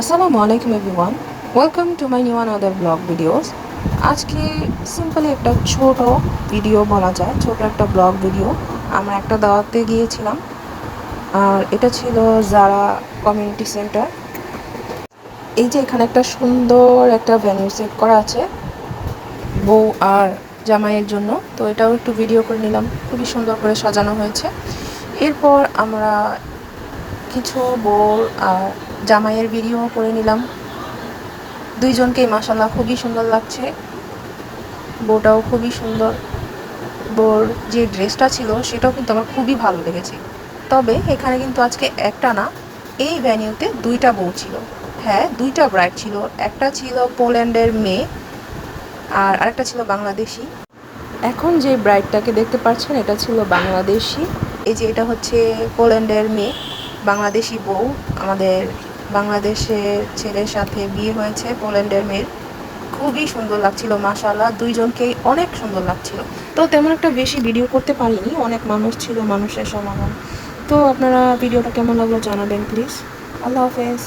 আসসালামু আলাইকুম everyone, welcome to my new another blog videos. আজকে সিম্পলি একটা ছোট ভিডিও বলা যায়, ছোট একটা ব্লগ ভিডিও। আমরা একটা দাওয়াতে গিয়েছিলাম, আর এটা ছিল জারা কমিউনিটি সেন্টার। এই যে এখানে একটা সুন্দর একটা ভেন্যু সেট করা আছে বউ আর জামাইয়ের জন্য, তো এটাও একটু ভিডিও করে নিলাম। খুবই সুন্দর করে সাজানো হয়েছে। এরপর আমরা কিছু বউ আর জামাইয়ের ভিডিও করে নিলাম। দুইজনকেই মাশাআল্লাহ খুবই সুন্দর লাগছে, বউটাও খুবই সুন্দর। বউর যে ড্রেসটা ছিল সেটাও কিন্তু আমার খুবই ভালো লেগেছে। তবে এখানে কিন্তু আজকে একটা না, এই ভ্যানিউতে দুইটা বউ ছিল। হ্যাঁ, দুইটা ব্রাইড ছিল। একটা ছিল পোল্যান্ডের মেয়ে আর আরেকটা ছিল বাংলাদেশি। এখন যে ব্রাইডটাকে দেখতে পাচ্ছেন এটা ছিল বাংলাদেশি। এই যে এটা হচ্ছে পোল্যান্ডের মেয়ে, বাংলাদেশি বউ। আমাদের বাংলাদেশের ছেলের সাথে বিয়ে হয়েছে পোল্যান্ডের মেয়ের। খুবই সুন্দর লাগছিল মাশাআল্লাহ, দুইজনকেই অনেক সুন্দর লাগছিল। তো তেমন একটা বেশি ভিডিও করতে পারিনি, অনেক মানুষ ছিল, মানুষের সমাগম। তো আপনারা ভিডিওটা কেমন লাগলো জানাবেন প্লিজ। আল্লাহ হাফেজ।